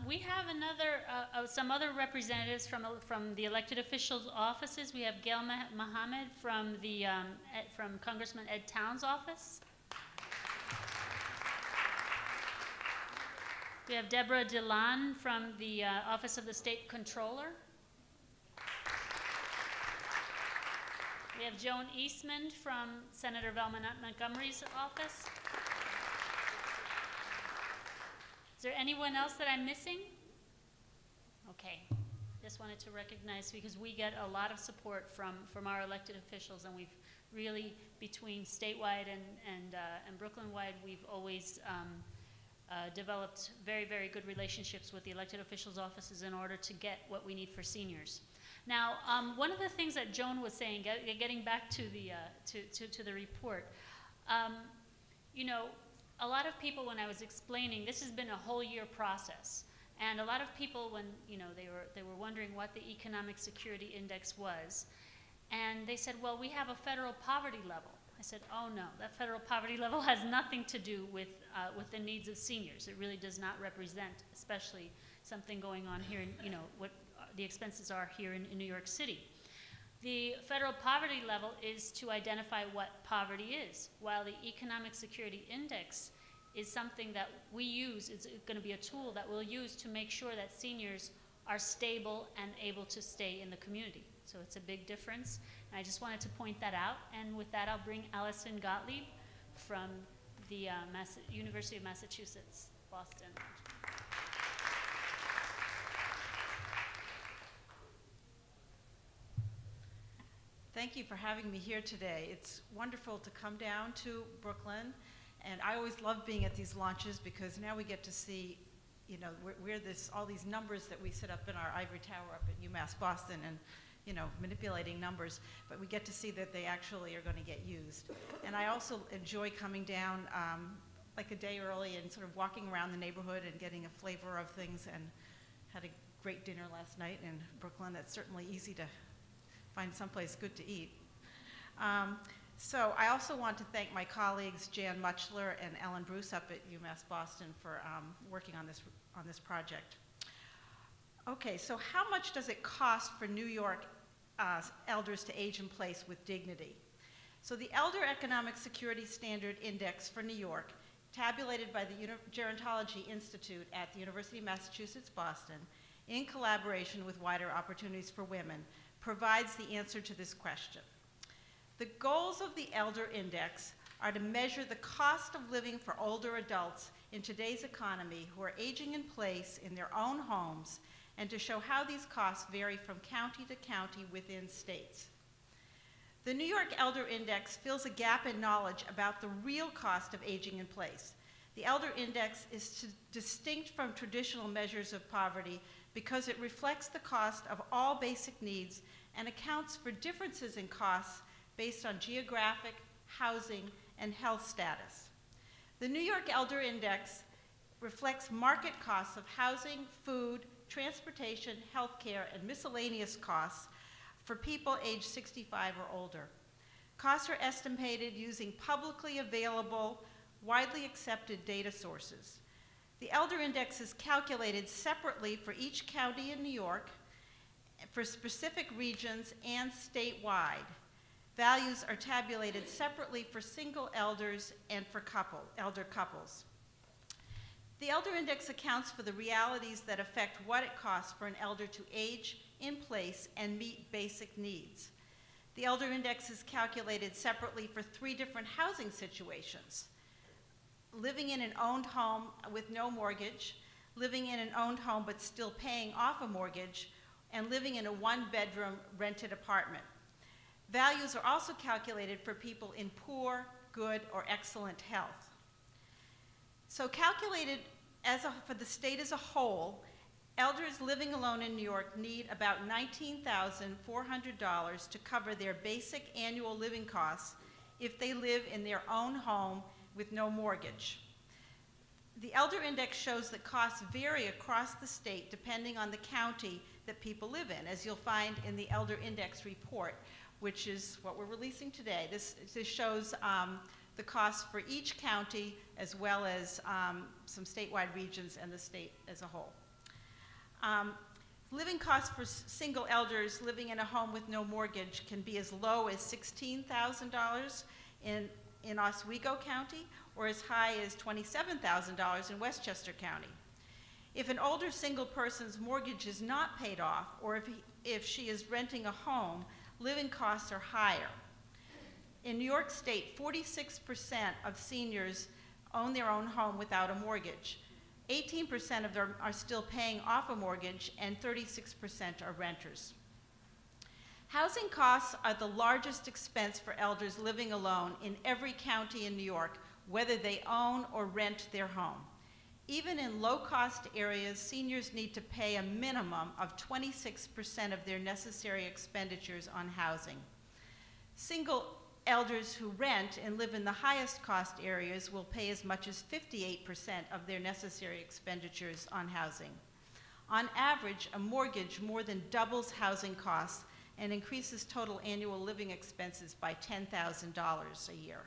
We have some other representatives from the elected officials' offices. We have Gail Mohammed from from Congressman Ed Towns' office. We have Deborah Dillon from the Office of the State Controller. We have Joan Eastman from Senator Velma Montgomery's office. Is there anyone else that I'm missing? Okay, just wanted to recognize, because we get a lot of support from our elected officials, and we've really, between statewide and Brooklyn-wide, we've always developed very, very good relationships with the elected officials' offices in order to get what we need for seniors. Now, one of the things that Joan was saying, getting back to the report, you know, a lot of people, when I was explaining, this has been a whole year process, and a lot of people, when they were wondering what the Economic Security Index was, and they said, well, we have a federal poverty level. I said, oh no, that federal poverty level has nothing to do with the needs of seniors. It really does not represent, especially something going on here in, you know, what the expenses are here in New York City. The federal poverty level is to identify what poverty is, while the Economic Security Index is something that we use. It's going to be a tool that we'll use to make sure that seniors are stable and able to stay in the community. So it's a big difference. And I just wanted to point that out. And with that, I'll bring Alison Gottlieb from the University of Massachusetts, Boston. Thank you for having me here today. It's wonderful to come down to Brooklyn, and I always love being at these launches because now we get to see, you know, all these numbers that we sit up in our ivory tower up at UMass Boston and, you know, manipulating numbers, but we get to see that they actually are going to get used. And I also enjoy coming down like a day early and sort of walking around the neighborhood and getting a flavor of things, and had a great dinner last night in Brooklyn. That's certainly easy to find someplace good to eat. So I also want to thank my colleagues Jan Muchler and Ellen Bruce up at UMass Boston for working on this project. Okay, so how much does it cost for New York elders to age in place with dignity? So the Elder Economic Security Standard Index for New York, tabulated by the Gerontology Institute at the University of Massachusetts, Boston, in collaboration with Wider Opportunities for Women, provides the answer to this question. The goals of the Elder Index are to measure the cost of living for older adults in today's economy who are aging in place in their own homes, and to show how these costs vary from county to county within states. The New York Elder Index fills a gap in knowledge about the real cost of aging in place. The Elder Index is distinct from traditional measures of poverty because it reflects the cost of all basic needs and accounts for differences in costs based on geographic, housing, and health status. The New York Elder Index reflects market costs of housing, food, transportation, healthcare, and miscellaneous costs for people aged 65 or older. Costs are estimated using publicly available, widely accepted data sources. The Elder Index is calculated separately for each county in New York, for specific regions, and statewide. Values are tabulated separately for single elders and for elder couples. The Elder Index accounts for the realities that affect what it costs for an elder to age in place and meet basic needs. The Elder Index is calculated separately for 3 different housing situations: living in an owned home with no mortgage, living in an owned home but still paying off a mortgage, and living in a 1-bedroom rented apartment. Values are also calculated for people in poor, good, or excellent health. So calculated for the state as a whole, elders living alone in New York need about $19,400 to cover their basic annual living costs if they live in their own home with no mortgage. The Elder Index shows that costs vary across the state depending on the county that people live in, as you'll find in the Elder Index report, which is what we're releasing today. This shows the costs for each county as well as some statewide regions and the state as a whole. Living costs for single elders living in a home with no mortgage can be as low as $16,000 in Oswego County, or as high as $27,000 in Westchester County. If an older single person's mortgage is not paid off, or if she is renting a home, living costs are higher. In New York State, 46% of seniors own their own home without a mortgage. 18% of them are still paying off a mortgage, and 36% are renters. Housing costs are the largest expense for elders living alone in every county in New York, whether they own or rent their home. Even in low-cost areas, seniors need to pay a minimum of 26% of their necessary expenditures on housing. Single elders who rent and live in the highest cost areas will pay as much as 58% of their necessary expenditures on housing. On average, a mortgage more than doubles housing costs and increases total annual living expenses by $10,000 a year.